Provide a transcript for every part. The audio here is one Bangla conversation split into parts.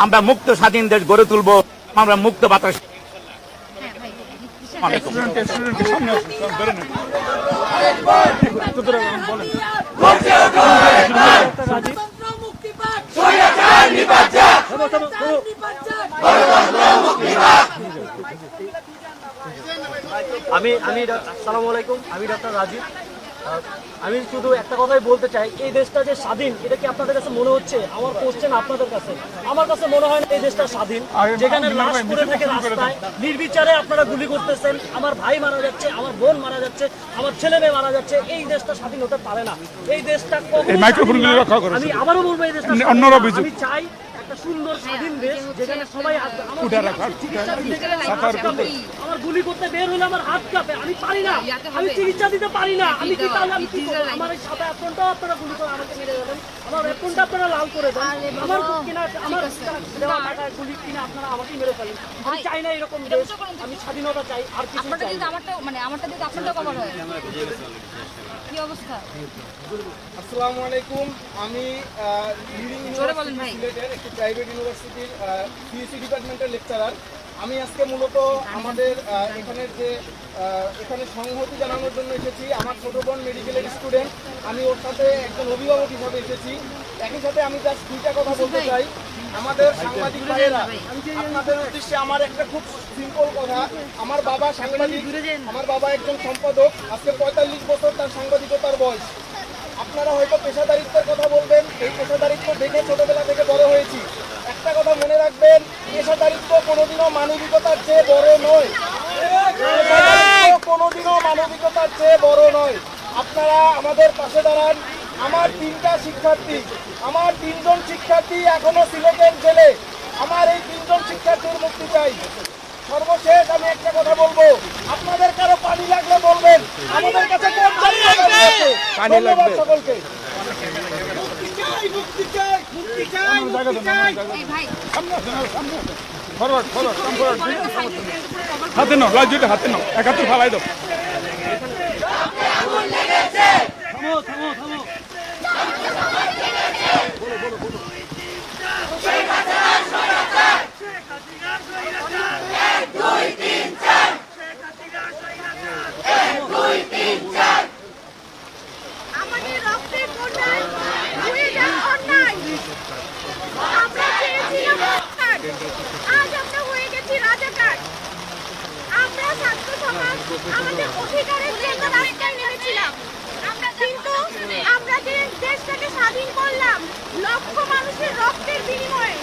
আমরা মুক্ত স্বাধীন দেশ গড়ে তুলবো, আমরা মুক্ত বাতাস। আসসালামু আলাইকুম, আমি ডক্টর রাজীব। আমি শুধু একটা কথাই বলতে চাই, এই দেশটা যে স্বাধীন এটা কি আপনাদের কাছে মনে হচ্ছে? আমার কোশ্চেন আপনাদের কাছে, আমার কাছে মনে হয় না এই দেশটা স্বাধীন। যেখানে লাশ পড়ে থাকে রাস্তায় নির্বিচারে আপনারা গুলি করতেছেন, আমার ভাই মারা যাচ্ছে, আমার বোন মারা যাচ্ছে, আমার ছেলে মেয়ে মারা যাচ্ছে, এই দেশটা স্বাধীন হতে পারে না। এই দেশটা আমি আবারও বলবো, এই দেশটা আমি চাই একটা সুন্দর স্বাধীন দেশ যেখানে সবাই আসবে। আমার গুলি করতে বের হলে আমার হাত কাঁপে, আমি পারি না, আমি চিকিৎসা দিতে পারি না, আমি কি তাহলে আমি কি করব? আমার এই সাদা অ্যাপ্রনটাও আপনারা গুলি করে আমাকে মেরে দেবেন, আমার অ্যাপ্রনটা আপনারা লাল করে দেন, আমার কিনা আমার দেওয়া টাকা গুলি কিনা আপনারা আমাকে মেরে ফেলেন। আমি চাই না এরকম দেশ, আমি স্বাধীনতা চাই। আর কিছু চাই না। আমারটা দিতে আপনারটা কভার হয়। কি অবস্থা? আসসালামু আলাইকুম, আমি লিডিং ইউনিভার্সিটি সিলেটের একটি প্রাইভেট ইউনিভার্সিটির সিএসসি ডিপার্টমেন্টের লেকচারার। আমি আজকে মূলত আমাদের এখানে সংহতি জানানোর জন্য এসেছি। আমার ছোট বোন মেডিকেলের স্টুডেন্ট, আমি ওর সাথে একজন অভিভাবক হিসাবে এসেছি। একই সাথে আমি জাস্ট দুইটা কথা বলতে চাই আমাদের সাংবাদিক ভাইয়েরা। আপনাদের উদ্দেশ্যে আমার একটা খুব সিম্পল কথা, আমার বাবা সাংবাদিক, আমার বাবা একজন সম্পাদক, আজকে 45 বছর তার সাংবাদিকতার বয়স। আপনারা হয়তো পেশাদারিত্বের কথা বলবেন, এই পেশাদারিত্ব দেখে ছোটবেলা থেকে বড় হয়েছি। একটা কথা মনে রাখবেন, পেশাদারিত্ব কোনোদিনও মানবিকতার চেয়ে বড় নয়, কোনোদিনও মানবিকতার চেয়ে বড় নয়। আপনারা আমাদের পাশে দাঁড়ান। আমার 3টা শিক্ষার্থী, আমার 3জন শিক্ষার্থী এখনো সিলেটের জেলে। আমার এই 3জন শিক্ষার্থীর মুক্তি চাই। সর্বশেষ আমি একটা কথা বলবো, আপনাদের কারো পানি লাগলে বলবেন, আমাদের কাছে ধন্যবাদ সকলকে। হাতে নাও, লাইট হাতে নাও, 71 ফালাই দাও। আমাদের রক্তের কোটায় ধুয়ে যাওয়া অন্যায়। আমরা চেয়েছিলাম রাজাকার, আজ আমরা হয়ে গেছি রাজাকার। আমরা ছাত্র সমাজ আমাদের অধিকারের জন্য রাস্তায় নেমেছিলাম, কিন্তু আমরা যে দেশটাকে স্বাধীন করলাম লক্ষ মানুষের রক্তের বিনিময়ে,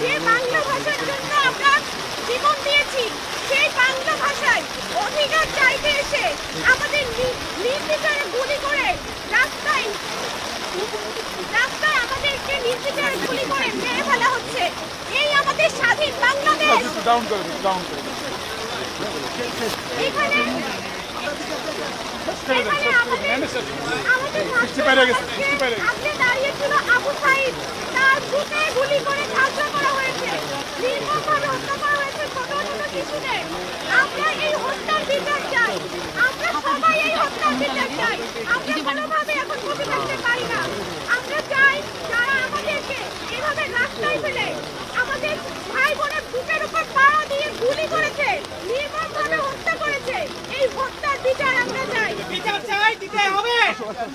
যে বাংলা ভাষার জন্য আমরা জীবন দিয়েছি, সেই বাংলা ভাষায় অধিকার চাইতে এসে আমাদের নির্বিচারে গুলি করে রাস্তায় আমাদেরকে নির্বিচারে গুলি করে মেরে ফেলা হচ্ছে। এই আমাদের স্বাধীন বাংলাদেশ। এখানে দাঁড়িয়েছিল আবু সাইদ, তার বুকে গুলি করে ঝাঁঝরা করা হয়েছে, নির্মমভাবে হত্যা করা হয়েছে ছোট ছোট শিশুদের। আমরা এই হত্যার বিচার চাই, আমরা সবাই এই হত্যার বিচার চাই। আমরা কোনোভাবে এখন বসে থাকতে পারি না। আমরা চাই যারা আমাদেরকে এভাবে রাস্তায় ফেলে আমাদের ভাই বোনের বুকের উপর পাড়া দিয়ে গুলি করেছে, নির্মমভাবে হত্যা করেছে, এই হত্যার বিচার আমরা চাই। বিচার চাই, দিতে হবে।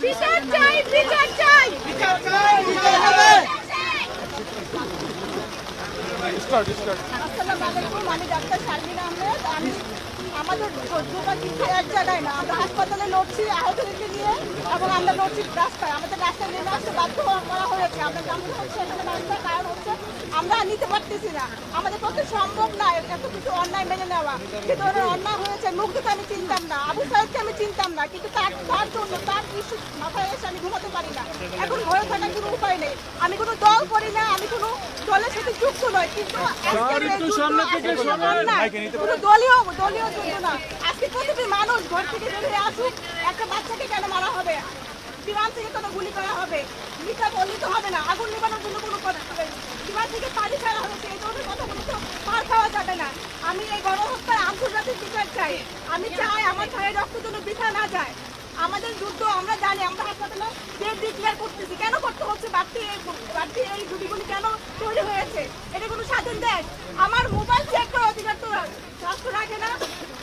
বিচার চাই, বিচার চাই, বিচার চাই, দিতে হবে। আসসালামু আলাইকুম, আমি ডাক্তার শারমিন আহমেদ। আমাদের যোগা শিক্ষা এক জায়গায় না, আমরা হাসপাতালে লড়ছি আহতদেরকে নিয়ে, এবং আমরা লড়ছি রাস্তায়। আমাদের রাস্তায় নেমে আসতে বাধ্য করা হয়েছে। আমরা কেমন হচ্ছে এখানে মানুষের কারণ হচ্ছে আমরা নিতে পারতেছি না, আমাদের পক্ষে সম্ভব না এত কিছু অন্যায় মেনে নেওয়া। কিন্তু ওনার অন্যায় হয়েছে, মুগ্ধকে আমি চিনতাম না, আবু সাইদকে আমি চিনতাম না, কিন্তু তার জন্য তার ইস্যু মাথায় এসে আমি ঘুমাতে পারি না। এখন ঘরে থাকার কোনো উপায় নেই। আমি কোনো দল করি না, আমি কোনো দলের সাথে যুক্ত নয়, কিন্তু কোনো দলীয় যুক্ত না। আজকে প্রতিটি মানুষ ঘর থেকে বেরিয়ে আসুক, একটা বাচ্চাকে কেন মারা হবে, বিমান থেকে কোনো গুলি করা হবে, মিথ্যা বলতে হবে না, আগুন নিবানোর জন্য কোনো কথা হবে, বিমান থেকে পানি ফেলা হয়েছে, এই ধরনের কথাগুলো তো পার খাওয়া যাবে না। আমি এই গণহত্যার আন্তর্জাতিক বিচার চাই। আমি চাই আমার ভাইয়ের রক্ত যেন বৃথা না যায়। আমাদের যুদ্ধ আমরা জানি, আমরা হাসপাতালে ডেট ডিক্লেয়ার করতেছি, কেন করতে হচ্ছে? বাড়তি এই গুলিগুলি কেন তৈরি হয়েছে? এটা কোনো স্বাধীন দেশ? আমার মোবাইল চেক করার অধিকার তো রাষ্ট্র রাখে না।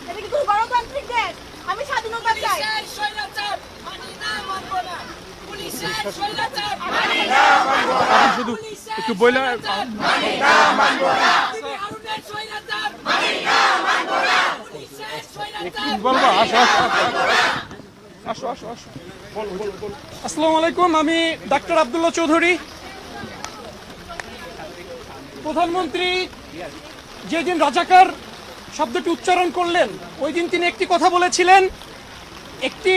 এটা কি কোনো গণতান্ত্রিক দেশ? আমি স্বাধীনতা চাই। শুধু একটু বইলা বলবো। আসো আসো আসো আসো বলো বলো বলো। আসসালামু আলাইকুম, আমি ডাক্তার আব্দুল্লাহ চৌধুরী। প্রধানমন্ত্রী যেদিন রাজাকার শব্দটি উচ্চারণ করলেন, ওই দিন তিনি একটি কথা বলেছিলেন, একটি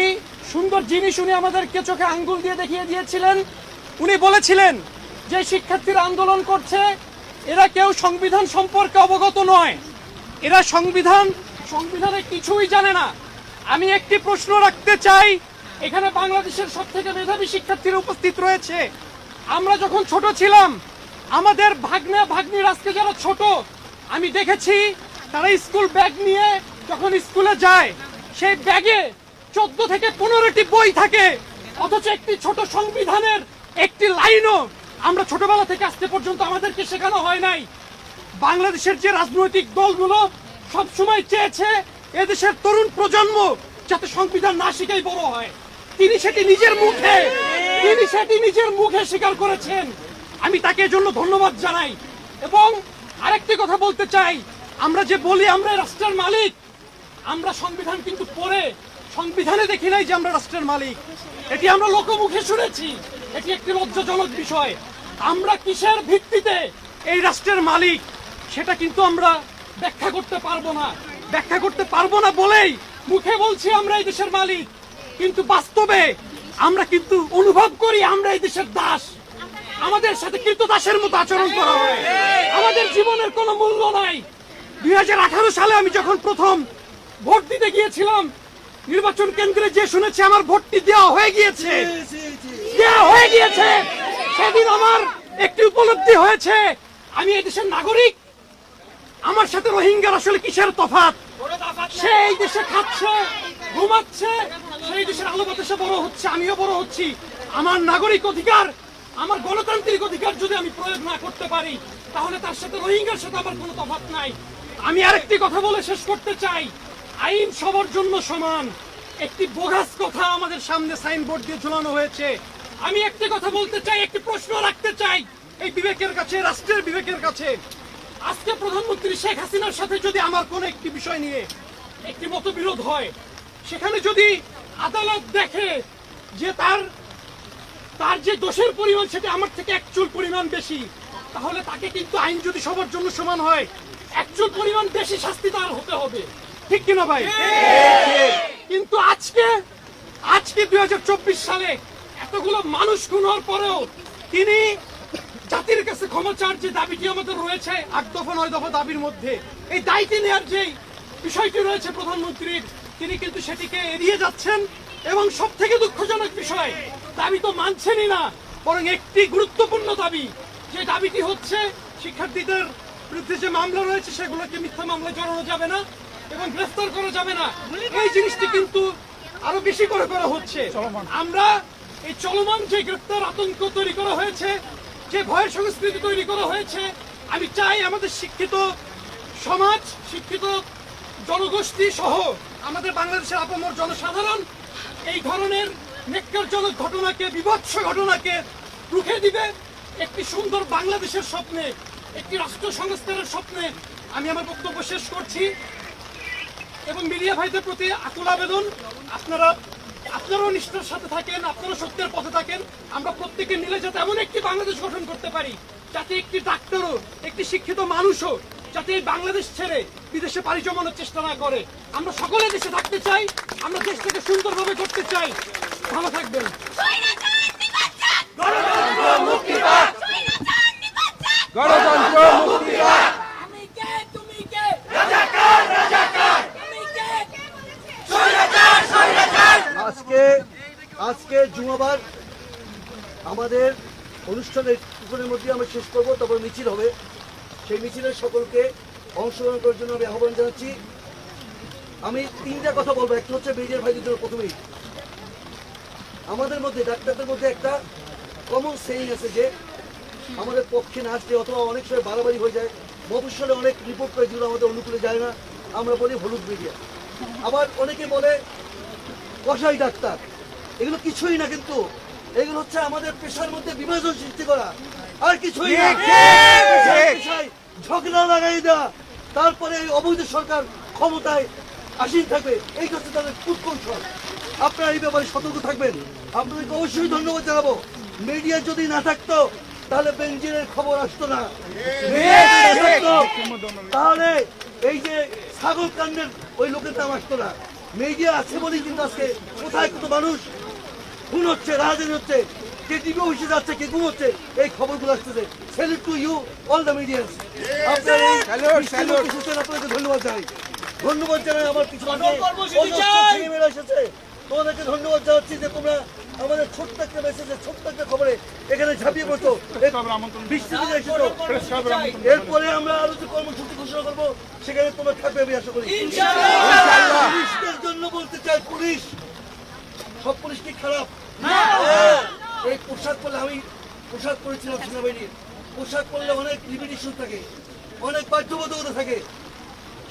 সুন্দর জিনিস উনি আমাদেরকে চোখে আঙ্গুল দিয়ে দেখিয়ে দিয়েছিলেন। উনি বলেছিলেন যে শিক্ষার্থীরা আন্দোলন করছে, এরা কেউ সংবিধান সম্পর্কে অবগত নয়, এরা সংবিধানে কিছুই জানে না। আমি একটি প্রশ্ন রাখতে চাই, এখানে বাংলাদেশের সবথেকে মেধাবী শিক্ষার্থীরা উপস্থিত রয়েছে। আমরা যখন ছোট ছিলাম, আমাদের ভাগ্নে ভাগ্নির আজকে যারা ছোট, আমি দেখেছি তারা স্কুল ব্যাগ নিয়ে যখন স্কুলে যায়, সেই ব্যাগে 14 থেকে 15টি বই থাকে, অথচ একটি ছোট সংবিধানের একটি লাইনও আমরা ছোটবেলা থেকে আজকে পর্যন্ত আমাদেরকে শেখানো হয় নাই। বাংলাদেশের যে রাজনৈতিক দলগুলো সবসময় চেয়েছে এদেশের তরুণ প্রজন্ম যাতে সংবিধান না শিখেই বড় হয়, তিনি সেটি নিজের মুখে স্বীকার করেছেন। আমি তাকে এজন্য ধন্যবাদ জানাই। এবং আরেকটি কথা বলতে চাই, আমরা যে বলি আমরা রাষ্ট্রের মালিক, আমরা সংবিধান কিন্তু পড়ে সংবিধানে দেখি নাই যে আমরা রাষ্ট্রের মালিক। এটি আমরা লোকমুখে শুনেছি, এটি একটি লজ্জাজনক বিষয়। আমরা কিসের ভিত্তিতে এই রাষ্ট্রের মালিক সেটা কিন্তু আমরা ব্যাখ্যা করতে পারবো না বলেই মুখে বলছি আমরা এই দেশের মালিক, কিন্তু বাস্তবে আমরা কিন্তু অনুভব করি আমরা এই দেশের দাস। আমাদের সাথে কিন্তু দাসের মতো আচরণ করা হয়, আমাদের জীবনের কোনো মূল্য নাই। 2018 সালে আমি যখন প্রথম ভোট দিতে গিয়েছিলাম, নির্বাচন কেন্দ্রে যে শুনেছি আমার ভোটটি দেওয়া হয়ে গিয়েছে, সেদিন আমার একটি উপলব্ধি হয়েছে, আমি এই দেশের নাগরিক। আমার সাথে রোহিঙ্গার আসলে কিসের তফাৎ? সেই দেশে খাচ্ছে, ঘুমাচ্ছে, সেই দেশের আলো বাতাসে বড় হচ্ছে, আমিও বড় হচ্ছি। আমার নাগরিক অধিকার, আমার গণতান্ত্রিক অধিকার যদি আমি প্রয়োগ না করতে পারি, তাহলে তার সাথে রোহিঙ্গার সাথে আমার কোনো তফাৎ নাই। আমি আরেকটি কথা বলে শেষ করতে চাই, আইন সবার জন্য সমান, একটি বোগাস কথা আমাদের সামনে সাইনবোর্ড দিয়ে ঝুলানো হয়েছে। আমি একটি কথা বলতে চাই, একটি প্রশ্ন রাখতে চাই এই বিবেকের কাছে, রাষ্ট্রের বিবেকের কাছে। আজকে প্রধানমন্ত্রী শেখ হাসিনার সাথে যদি আমার কোন একটি বিষয় নিয়ে একটি মতবিরোধ হয়, সেখানে যদি আদালত দেখে যে তার যে দোষের পরিমাণ সেটা আমার থেকে 1 চুল পরিমাণ বেশি, তাহলে তাকে কিন্তু আইন যদি সবার জন্য সমান হয়, 1 চুল পরিমাণ বেশি শাস্তি তার হতে হবে, ঠিক কিনা ভাই? কিন্তু আজকে 2024 সালে এতগুলো মানুষ খুন হওয়ার পরেও তিনি জাতির কাছে ক্ষমা চাওয়ার যে দাবিটি আমাদের রয়েছে 8 দফা 9 দফা দাবির মধ্যে, এই দায়িত্ব নেওয়ার যে বিষয়টি রয়েছে প্রধানমন্ত্রীর, তিনি কিন্তু সেটিকে এড়িয়ে যাচ্ছেন। এবং সব থেকে দুঃখজনক বিষয়, দাবি তো মানছেনই না, বরং একটি গুরুত্বপূর্ণ দাবি, যে দাবিটি হচ্ছে শিক্ষার্থীদের বিরুদ্ধে যে মামলা রয়েছে সেগুলোকে মিথ্যা মামলায় জড়ানো যাবে না এবং গ্রেফতার করা যাবে না। এই জিনিসটি কিন্তু আরো বেশি করে করা হচ্ছে। আমরা এই চলমান যে গ্রেফতার আতঙ্ক তৈরি করা হয়েছে, যে ভয়ের সংস্কৃতি তৈরি করা হয়েছে, আমি চাই আমাদের শিক্ষিত সমাজ, শিক্ষিত জনগোষ্ঠী সহ আমাদের বাংলাদেশের আপামর জনসাধারণ এই ধরনের নেককারজনক ঘটনাকে, বিভৎস ঘটনাকে রুখে দিবে। একটি সুন্দর বাংলাদেশের স্বপ্নে, একটি রাষ্ট্র সংস্কারের স্বপ্নে আমি আমার বক্তব্য শেষ করছি। এবং মিডিয়া ভাইদের প্রতি আকুল আবেদন, আপনারাও নিষ্ঠার সাথে থাকেন, আপনারা সত্যের পথে থাকেন। আমরা প্রত্যেকে মিলে যাতে এমন একটি বাংলাদেশ গঠন করতে পারি, যাতে একটি ডাক্তারও, একটি শিক্ষিত মানুষও যাতে এই বাংলাদেশ ছেড়ে বিদেশে পাড়ি জমানোর চেষ্টা না করে। আমরা সকলে দেশে থাকতে চাই, আমরা দেশটাকে সুন্দরভাবে করতে চাই। ভালো থাকবেন। গণতন্ত্র মুক্তি পাক। আজকে জুমাবার আমাদের অনুষ্ঠানের কিছুক্ষণের মধ্যে আমরা শেষ করবো, তারপর মিছিল হবে। সেই মিছিলের সকলকে অংশগ্রহণ করার জন্য আমি আহ্বান জানাচ্ছি। আমি 3টা কথা বলবো। একটা হচ্ছে ব্রিজের ভাইদের জন্য প্রথমেই, আমাদের মধ্যে ডাক্তারদের মধ্যে একটা কমন সেইং আছে যে আমাদের পক্ষে না আসলে অথবা অনেক সময় বাড়াবাড়ি হয়ে যায়, মফস্বলে অনেক রিপোর্ট করে যেগুলো আমাদের অনুকূলে যায় না, আমরা বলি হলুদ মিডিয়া। আবার অনেকে বলে কসাই ডাক্তার, এগুলো কিছুই না, কিন্তু এগুলো হচ্ছে আমাদের পেশার মধ্যে বিভাজন সৃষ্টি করা, আর কিছুই না। পেশায় ঝগড়া লাগাই দেওয়া, তারপরে এই অবৈধ সরকার ক্ষমতায় আসীন থাকবে, এই হচ্ছে তাদের কুকৌশল। আপনারা এই ব্যাপারে সতর্ক থাকবেন। আপনাদেরকে অবশ্যই ধন্যবাদ জানাবো। মিডিয়া যদি না থাকতো তাহলে বেনজিরের খবর আসতো না, তাহলে এই যে ছাগল কান্ডের ওই লোকের নাম আসতো না। মিডিয়া আছে বলেই কিন্তু আজকে কোথায় কত মানুষ খুন হচ্ছে, রাজনীতি হচ্ছে, কে টিভি অফিসে যাচ্ছে, কে গুম হচ্ছে, এই খবরগুলো আসতেছে। Salute to you all the medias. আপনারা আপনাকে ধন্যবাদ জানাই। ধন্যবাদ জানাই আমার কিছু ছেলেমেয়েরা এসেছে, তোমাদেরকে ধন্যবাদ জানাচ্ছি যে তোমরা আমাদের ছোট্ট একটা মেসেজে, ছোট্ট একটা খবরে এখানে ঝাঁপিয়ে পড়তো। বৃষ্টি দিনে এসেছো, এরপরে আমরা আরো যে কর্মসূচি ঘোষণা করবো সেখানে তোমরা থাকবে আমি আশা করি। পুলিশদের জন্য বলতে চাই, পুলিশ সব পুলিশ কি খারাপ? এই পোশাক পরলে, আমি পোশাক পরেছিলাম সেনাবাহিনীর, পোশাক পরলে অনেক লিমিটেশন থাকে, অনেক বাধ্যবাধকতা থাকে।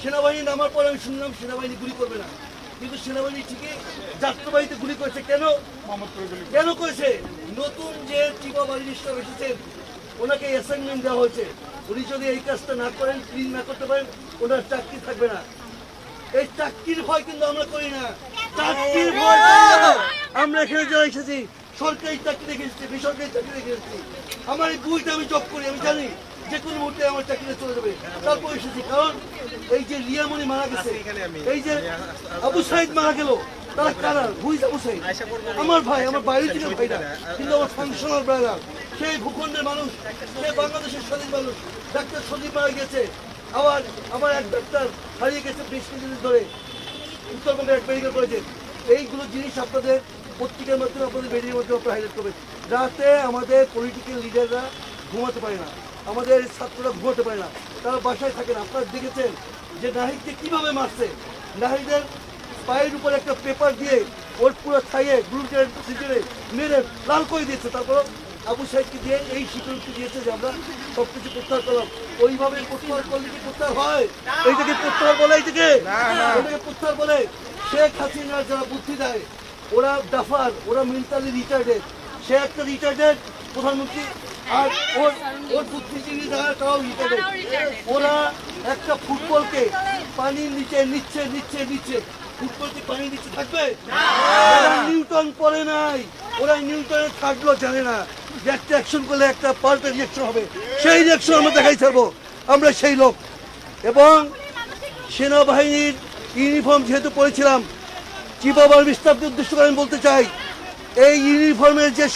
সেনাবাহিনী নামার পর আমি শুনলাম সেনাবাহিনী গুলি করবে না, কিন্তু সেনাবাহিনী ঠিকই যাত্রাবাড়িতে গুলি করেছে। কেন করেছে? নতুন যে চিফ অফ আর্মি স্টাফ এসেছেন, ওনাকে অ্যাসাইনমেন্ট দেওয়া হয়েছে, উনি যদি এই কাজটা না করেন, ক্লিন না করতে পারেন, ওনার চাকরি থাকবে না। এই চাকরির ভয় কিন্তু আমরা করি না, চাকরির ভয় আমরা এখানে যারা এসেছি সরকারি চাকরি রেখে এসেছি, বেসরকারি চাকরি রেখে এসেছি। আমার এই বুঝতে আমি জব করি, আমি জানি যে কোনো মুহূর্তে আমার চাকরিটা চলে যাবে, তারপর এসেছি। কারণ এই যে রিয়ামণি মারা গেছে, এই যে আবু সাইদ মারা গেল, তারা কারা? হুইজ আবু সাইদ? আমার ভাই, আমার বায়োলজিক্যাল ভাইরা, কিন্তু আমার ফাংশনাল ব্রাদার। সেই ভূখণ্ডের মানুষ, সেই বাংলাদেশের স্বাধীন মানুষ। ডাক্তার সজীব মারা গেছে, আবার আমার এক ডাক্তার হারিয়ে গেছে 20 দিন ধরে উত্তরবঙ্গের এক মেডিকেল কলেজে। এইগুলো জিনিস আপনাদের পত্রিকার মাধ্যমে, আপনাদের মিডিয়ার মাধ্যমে আপনারা হাইলাইট করবেন, যাতে আমাদের পলিটিক্যাল লিডাররা ঘুমাতে পারে না, আমাদের ছাত্ররা ঘুমাতে পারে না, তারা বাসায় থাকে না। আপনারা দেখেছেন যে নাহিদকে কিভাবে মারছে, নাহিদের পায়ের উপর একটা পেপার দিয়ে ওর পুরো খাইয়ে গ্লুটেন মেরে লাল করে দিয়েছে। তারপর আবু সাইদকে দিয়ে এই স্বীকৃতি দিয়েছে যে আমরা সবকিছু প্রত্যাহার করলাম। ওইভাবে প্রত্যাহার করলে কি প্রত্যাহার হয়? এইটাকে প্রত্যাহার বলে, এইটাকে প্রত্যাহার বলে। শেখ হাসিনা যারা বুদ্ধি দেয়, ওরা ডাফার, ওরা মেন্টালি রিটার্ডেড। সে একটা রিটার্ডেড প্রধানমন্ত্রী, আর ওর বুদ্ধিজীবী যারা তারাও রিটার্ডেড। ওরা একটা ফুটবলকে পানির নিচে নিচ্ছে, ফুটবল কি পানির নিচে থাকবে? ওরা নিউটন পড়ে নাই, ওরা নিউটনে থাকলো জানে না যে একটা অ্যাকশন করলে একটা পাল্টা রিয়াকশন হবে, সেই রিয়াকশন আমরা দেখাই ছাড়বো, আমরা সেই লোক। এবং সেনাবাহিনীর ইউনিফর্ম যেহেতু পরেছিলাম, চিফ অফ আর্মি স্টাফকে উদ্দেশ্য করে আমি বলতে চাই, এই ইউনিফর্মের যে